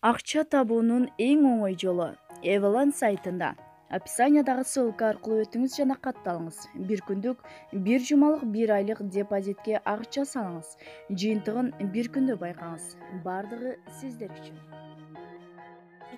Акча табуунун эң оңой жолу Эвалан сайтында. Описаниядагы ссылка аркылуу өтүңүз жана катталыңыз. Бир күндүк, бир жумалык, бир айлык депозитке акча салыңыз. Жыйынтыгын бир күндө байкаңыз. Бардыгы сиздер үчүн.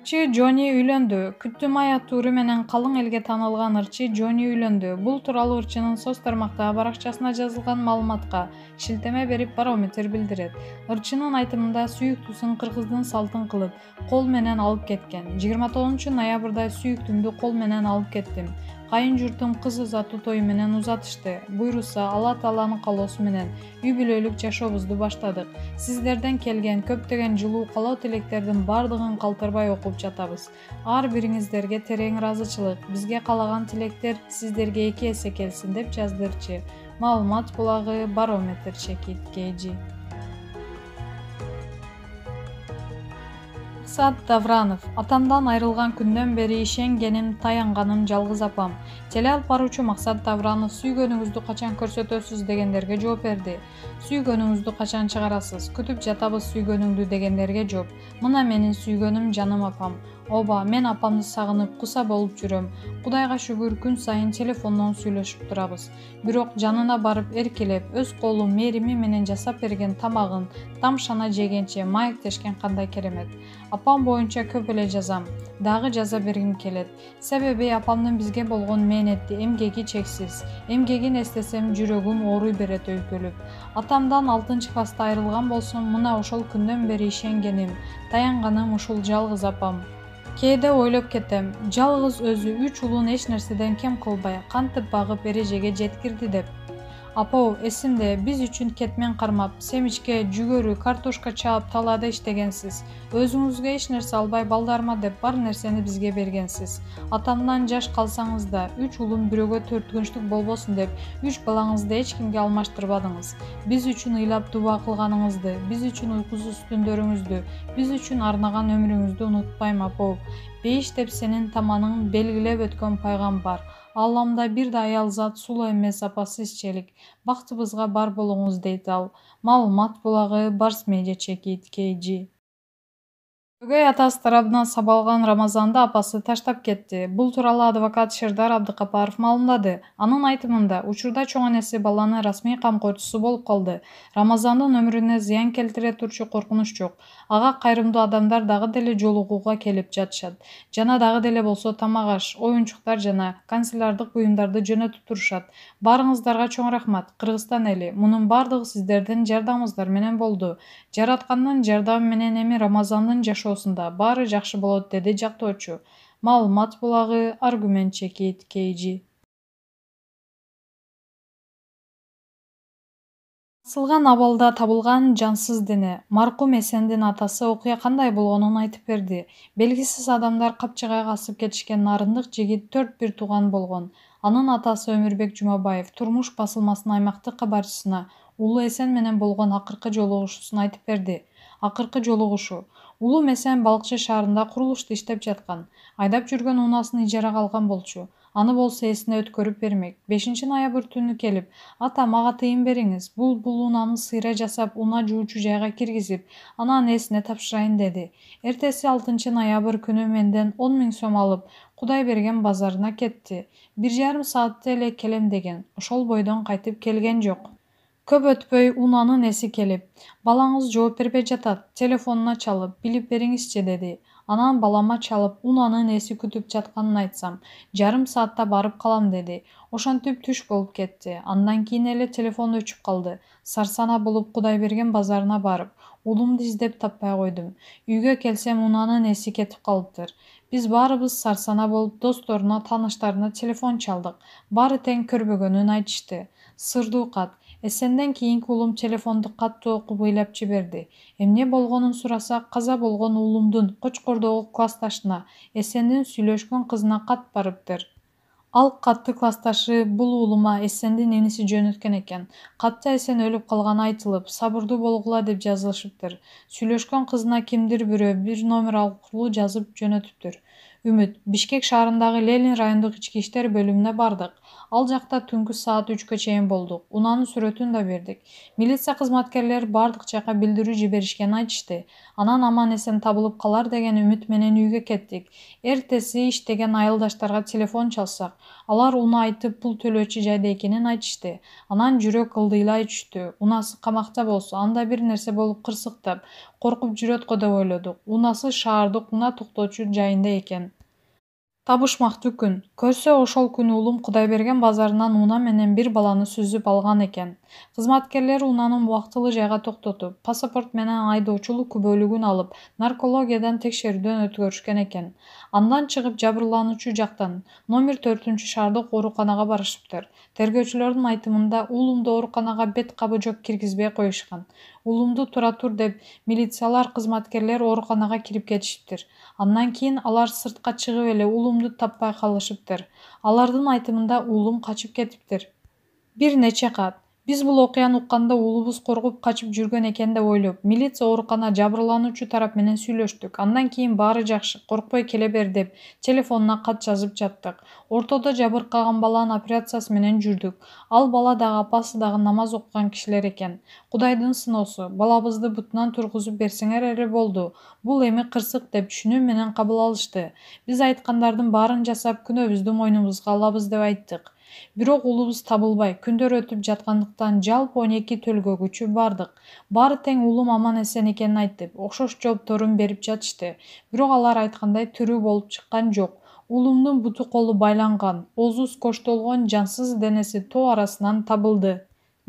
Ырчы Джонни үйлөндү. Күттү май аттууру менен калың элге таанылган ырчы Джонни үйлөндү. Бул тууралуу ырчынын соц тармактагы баракчасына жазылган маалыматка шилтеме берип Барометр билдирет. Ырчынын айтымында сүйүктүүсүн кыргыздын салтын кылып, кол менен алып кеткен. 29 ноябрда сүйүктүмдү кол менен алып кеттим. Кайын журтум кыз узатуу тою менен узатышты. Буйруса, Алла Тааланын каалоосу менен үй бүлөлүк жашообузду баштадык. Сиздерден келген көптөгөн жылуу каалоо тилектердин бардыгын калтырбай окуп жатабыз. Ар бириңиздерге терең ыраазычылык. Бизге каалаган тилектер сиздерге 2 эсе келсин деп жазды ырчы. Маалымат булагы Барометр чекит KG. Максат Давранов. Атамдан айрылган күндөн бери ишенгеним, таянганым жалгыз апам. Теле алып баруучу Максат Давранов сүйгөнүңүздү качан көрсөтөсүз дегендерге жооп берди. Сүйгөнүңүздү качан чыгарасыз? Күтүп жатабыз сүйгөнүңдү дегендерге жооп. Мына менин сүйгөнүм жаным апам. Оба, мен апамды сагынып, куса болуп жүрөм. Кудайга шүгүр, күн сайын телефондон сүйлөшүп турабыз. Бирок жанына барып эркелеп, өз колу мерими менен жасап берген тамагын там шана жегенче маектешкен кандай керемет. Апам боюнча көп эле жазам, дагы жаза бергим келет. Себеби апамдын бизге болгон мээнети, эмгеги чексиз. Эмгегин эстесем жүрөгүм ооруй берет өйкөлүп. Атамдан 6-класста айрылган болсом, мына ошол күндөн бери ишенгеним, таянганым ушул жалгыз апам. Кээде ойлоп кетем, жалгыз өзү 3 улун эч нерседен кем кылбай, кантип багып эрежеге жеткирди деп. Апау, эсимде, биз үчүн кетмен кармап, семичке, жүгөрү, картошка чаап талаада иштегенсиз. Өзүңүзгө эч нерсе албай балдарыма деп бар нерсени бизге бергенсиз. Атамдан жаш калсаңыз да, 3 улум бирөөгө төрткүнчтүк болбосун деп, 3 балаңызды эч кимге алмаштырбадыңыз. Биз үчүн ыйлап дуба кылганыңызды, биз үчүн уйкусуз түндөрүңүздү, биз үчүн арнаган өмүрүңүздү унутпайм апау. Бейиш деп сенин таманың белгилеп өткөн пайгамбар. Алламда бир да аял зат сулуу эмес апа сизчелик. Бактыбызга бар болуңуз дейт ал. Маалымат булагы Барс Медиа чекит KG. Өгөй атасы тарабынан сабалган Рамазанды апасы таштап кетти. Бул тууралуу адвокат Шердар Абдыкапаров маалымдады. Анын айтымында, учурда чоң энеси баланын расмий камкорчусу болуп калды. Рамазандын өмүрүнө зыян келтире турчу коркунуч жок. Ага кайрымдуу адамдар дагы деле жолугууга келип жатышат. Жана дагы деле болсо тамак-аш, оюнчуктар жана канцелярдык буюмдарды жөнөтүп турушат. Баарыңыздарга чоң рахмат. Кыргызстан эли, мунун бардыгы сиздердин жардамыңыздар менен болду. Жараткандын жардамы менен эми Рамазандын жашоосунда баары жакшы болот, деди жактоочу. Маалымат булагы Аргумент чекит KG. Асылган абалда табылган жансыз дене. Маркум Эсендин атасы окуя кандай болгонун айтып берди. Белгисиз адамдар Капчыгайга асып кетишкен нарындык жигит 4 тууган болгон. Анын атасы Өмүрбек Жумабаев турмуш басылмасынын аймактык кабарчысына Улуу Эсен менен болгон акыркы жолугушуусун айтып берди. Акыркы жолугушуу. Улуу Эсен Балыкчы шаарында курулушта иштеп жаткан. Айдап жүргөн унаасын ижарага алган болчу. Аны болсо эсине өткөрүп бермек. 5-ноябрь түнү келип, ата мага тыйын бериңиз, бул унааны сыйра жасап, унаа жуучу жайга киргизип, анан эсине тапшырайын деди. Эртеси 6-ноябрь күнү менден 10 000 сом алып, Кудай берген базарына кетти. 1,5 саатта эле келем деген. Ошол бойдон кайтып келген жок. Көп өтпөй унаанын эси келип, балаңыз жооп бербей жатат, телефонуна чалып, билип бериңизчи деди. Анан балама чалып, унаанын эси күтүп жатканын айтсам, жарым саатта барып калам деди. Ошентип түш болуп кетти. Андан кийин эле телефон өчүп калды. Сарсана болуп Кудай берген базарына барып, улумду издеп таппай койдум. Үйгө келсем унаанын эси кетип калыптыр. Биз баарыбыз сарсана болуп, досторуна, тааныштарына телефон чалдык. Баары тең көрбөгөнүн айтышты. Сырдуу кат. Эсенден кийинки улум телефонду катуу окуп ыйлап жиберди. Эмне болгонун сураса, каза болгон уулумдун Кочкордогу классташына, Эсендин сүйлөшкөн кызына кат барыптыр. Ал катты классташы бул уулума Эсендин иниси жөнөткөн экен. Катта Эсен өлүп калганы айтылып, сабырдуу болгула деп жазылышыптыр. Сүйлөшкөн кызына кимдир бирөө бир номер аркылуу жазып жөнөтүптүр. Үмүт, Бишкек шаарындагы Ленин райондук ички иштер бөлүмүнө бардык. Ал жакта түнкү саат 3-кө чейин болдук. Унанын сүрөтүн да бердик. Милиция кызматкерлери бардык жака билдирүү жиберишкенин айтышты. Анан аман эсен табылып калар деген үмүт менен үйгө кеттик. Эртеси иштеген айылдаштарга телефон чалсак, алар уну айтып пул төлөөчү жайда экенин айтышты. Анан жүрөк ылдыйлай түштү. Унасы камакта болсо, анда бир нерсе болуп кырсыктап, коркуп жүрөт го деп ойлодук. Унасы шаардык унаа токтоочу жайында экен. Табышмактуу күн. Көрсө ошол күнү улум Кудайберген базарынан унаа менен бир баланы сүзүп алган экен. Кызматкерлер унааны убактылуу жайга токтотуп, паспорт менен айдоочулук күбөлүгүн алып, наркологиядан текшерүүдөн өткөрүшкөн экен. Андан чыгып жабырлануучу жактан номер 4-шаардык ооруканага барышыптыр. Тергөөчүлөрдүн айтымында улумду ооруканага бет кабы жок киргизбей коюшкан. Улумду тура тур деп милициялар кызматкерлер ооруканага кирип кетишиптир. Андан кийин алар сыртка чыгып эле улумду таппай калышыптыр. Алардын айтымында улум качып кетиптир. Бир нече кат. Биз бул окуяны укканда улубуз коркуп качып жүргөн экен деп ойлоп, милиция оорукана жабырлануучу тарап менен сүйлөштүк. Андан кийин баары жакшы, коркпой келе бер деп телефонуна кат жазып жаттык. Ортодо жабыркаган баланын операциясы менен жүрдүк. Ал бала дагы апасы дагы намаз окуган кишилер экен. Кудайдын сыноосу, балабызды бутунан тургузуп берсеңер эле болду. Бул эми кырсык деп түшүнүү менен кабыл алышты. Биз айткандардын баарын жасап, күнөөбүздү мойнубузга алабыз деп айттык. Бирок улубуз табылбай, күндөр өтүп жаткандыктан жалпы 12 төлгөгүчү бардык. Баары тең улум аман эсен экенин айтып, окшош жоопторун берип жатышты. Бирок алар айткандай тирүү болуп чыккан жок. Улумдун буту колу байланган, оозу скоштолгон жансыз денеси тоо арасынан табылды.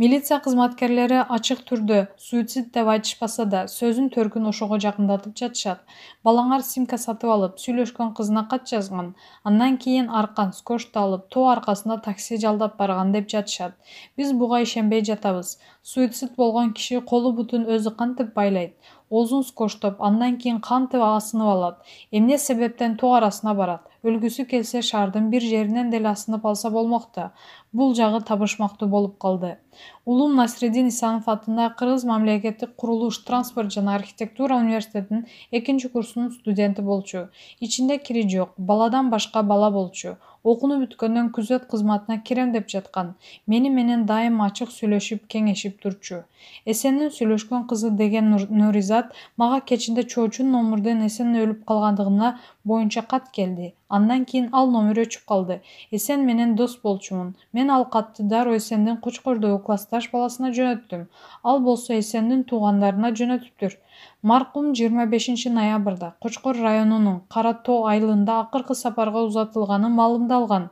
Милиция кызматкерлери ачык түрдө суицид деп айтышпаса да, сөзүн төркүн ошого жакындатып жатышат. Балаңар симка сатып алып, сүйлөшкөн кызына кат жазган. Андан кийин аркан скошту алып, тоо аркасында такси жалдап барган деп жатышат. Биз буга ишенбей жатабыз. Суицид болгон киши колу бутун өзү кантип байлайт? Оозун скоштоп, андан кийин кантип асынып алат? Эмне себептен тоо арасына барат? Өлгүсү келсе шаардын бир жеринен деле асынып алса болмок да. Бул жагы табышмактуу болуп калды. Улум Насриддин Исанов атындагы Кыргыз мамлекеттик курулуш, транспорт жана архитектура университетинин 2-курсунун студенти болчу. Ичинде кири жок, баладан башка бала болчу. Окууну бүткөндөн күзөт кызматына кирем деп жаткан. Мени менен дайым ачык сүйлөшүп, кеңешип турчу. Эсендин сүйлөшкөн кызы деген Нуризат мага кечинде Чоочун номурдун Эсен өлүп калгандыгына боюнча кат келди. Андан кийин ал номер өчүп калды. Эсен менен дос болчумун. Мен ал катты дароо Эсендин Кочкордогу классташ баласына жөнөттүм. Ал болсо Эсендин туугандарына жөнөтүптүр. Маркум 25 ноябрда Кочкор районунун Кара Тоо айылында акыркы сапарга узатылганы маалымдалган.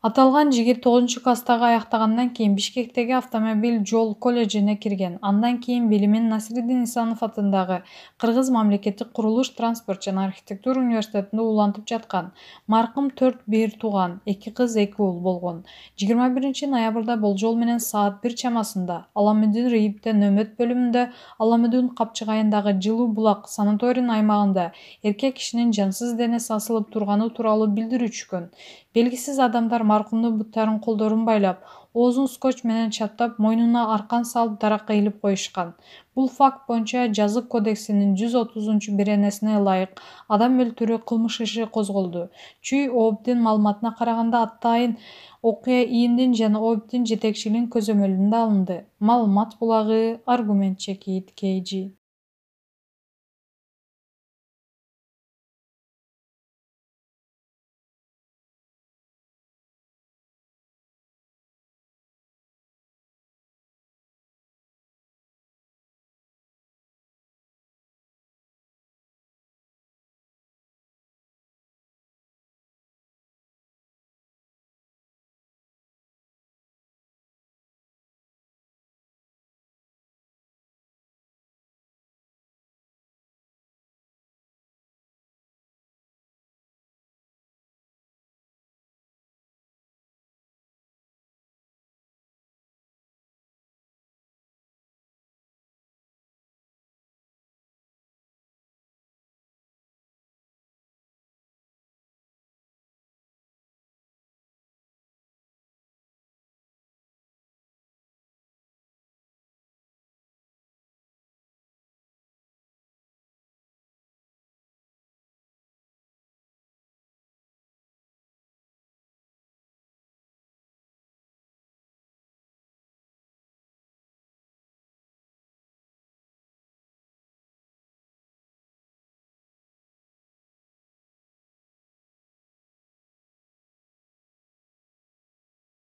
Аталган жигит 9-класстагы аяктагандан кийин Бишкектеги автомобиль жол колледжине кирген. Андан кийин билимин Насриддин Исанов атындагы Кыргыз мамлекеттик курулуш, транспорт жана архитектура университетинде улантып жаткан. Маркум 4 бир тууган, 2 кыз, 2 уул болгон. 21 ноябрда болжол менен саат 1 чамасында Аламүдүн Рийипте нөмөт бөлүмүндө Аламүдүн капчыгайындагы Жылуу булак санаторийнин аймагында эркек кишинин жансыз денеси асылып турганы тууралуу билдирүү түшкөн. Белгисиз адамдар маркумдун буттарын колдорун байлап, оозун скотч менен чаптап, мойнуна аркан салып даракка илип коюшкан. Бул факт боюнча Жазык кодексинин 130-беренесине ылайык адам өлтүрүү кылмыш иши козголду. Чүй ООПдин маалыматына караганда атайын окуя ИИМдин жана ООПдин жетекчилигинин көзөмөлүндө алынды. Маалымат булагы Аргумент Чекит KG